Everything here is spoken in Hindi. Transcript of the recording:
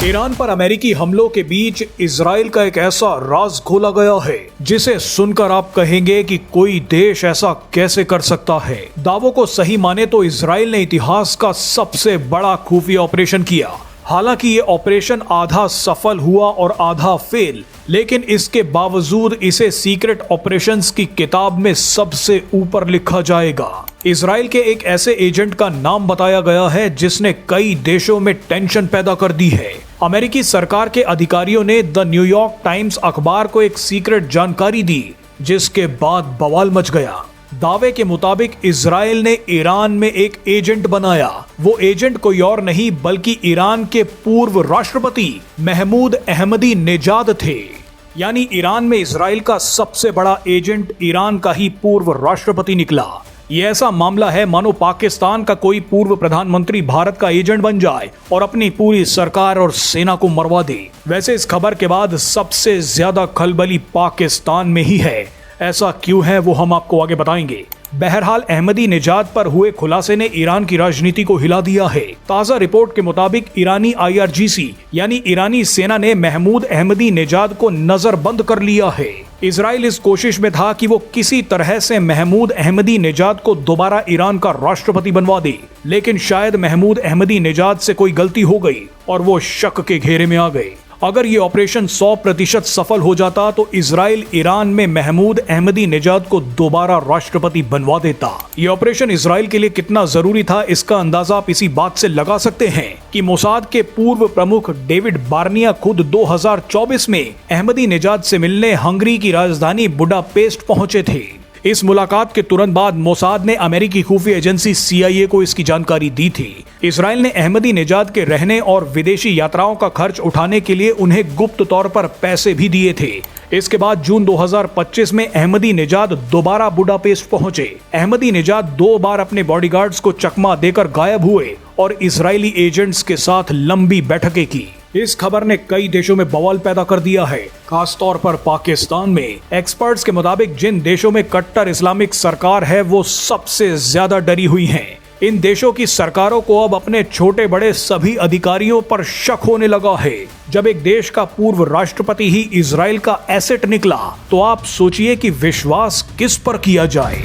ईरान पर अमेरिकी हमलों के बीच इजराइल का एक ऐसा राज खोला गया है जिसे सुनकर आप कहेंगे कि कोई देश ऐसा कैसे कर सकता है। दावों को सही माने तो इजराइल ने इतिहास का सबसे बड़ा खुफिया ऑपरेशन किया। हालांकि ये ऑपरेशन आधा सफल हुआ और आधा फेल, लेकिन इसके बावजूद इसे सीक्रेट ऑपरेशंस की किताब में सबसे ऊपर लिखा जाएगा। इजराइल के एक ऐसे एजेंट का नाम बताया गया है जिसने कई देशों में टेंशन पैदा कर दी है। अमेरिकी सरकार के अधिकारियों ने द न्यूयॉर्क टाइम्स अखबार को एक सीक्रेट जानकारी दी, जिसके बाद बवाल मच गया। दावे के मुताबिक इजराइल ने ईरान में एक एजेंट बनाया। वो एजेंट कोई और नहीं बल्कि ईरान के पूर्व राष्ट्रपति महमूद अहमदी नेजाद थे। यानी ईरान में इजराइल का सबसे बड़ा एजेंट ईरान का ही पूर्व राष्ट्रपति निकला। ये ऐसा मामला है मानो पाकिस्तान का कोई पूर्व प्रधानमंत्री भारत का एजेंट बन जाए और अपनी पूरी सरकार और सेना को मरवा दे। वैसे इस खबर के बाद सबसे ज्यादा खलबली पाकिस्तान में ही है। ऐसा क्यों है वो हम आपको आगे बताएंगे। बहरहाल अहमदी नेजाद पर हुए खुलासे ने ईरान की राजनीति को हिला दिया है। ताजा रिपोर्ट के मुताबिक ईरानी IRGC यानी ईरानी सेना ने महमूद अहमदी नेजाद को नजरबंद कर लिया है। इजराइल इस कोशिश में था कि वो किसी तरह से महमूद अहमदी नेजाद को दोबारा ईरान का राष्ट्रपति बनवा दे, लेकिन शायद महमूद अहमदी नेजाद से कोई गलती हो गई और वो शक के घेरे में आ गए। अगर ये ऑपरेशन 100% सफल हो जाता तो इजराइल ईरान में महमूद अहमदी नेजाद को दोबारा राष्ट्रपति बनवा देता। ये ऑपरेशन इजराइल के लिए कितना जरूरी था इसका अंदाजा आप इसी बात से लगा सकते हैं कि मोसाद के पूर्व प्रमुख डेविड बार्निया खुद 2024 में अहमदी नेजाद से मिलने हंगरी की राजधानी बुडापेस्ट पहुंचे थे। इस मुलाकात के तुरंत बाद मोसाद ने अमेरिकी खुफिया एजेंसी CIA को इसकी जानकारी दी थी। इजराइल ने अहमदी नेजाद के रहने और विदेशी यात्राओं का खर्च उठाने के लिए उन्हें गुप्त तौर पर पैसे भी दिए थे। इसके बाद जून 2025 में अहमदी नेजाद दोबारा बुडापेस्ट पहुंचे। अहमदी नेजाद 2 बार अपने बॉडीगार्ड्स को चकमा देकर गायब हुए और इजरायली एजेंट्स के साथ लंबी बैठकें की। इस खबर ने कई देशों में बवाल पैदा कर दिया है, खासतौर पर पाकिस्तान में। एक्सपर्ट्स के मुताबिक जिन देशों में कट्टर इस्लामिक सरकार है वो सबसे ज्यादा डरी हुई हैं। इन देशों की सरकारों को अब अपने छोटे बड़े सभी अधिकारियों पर शक होने लगा है। जब एक देश का पूर्व राष्ट्रपति ही इजराइल का एसेट निकला तो आप सोचिए कि विश्वास किस पर किया जाए।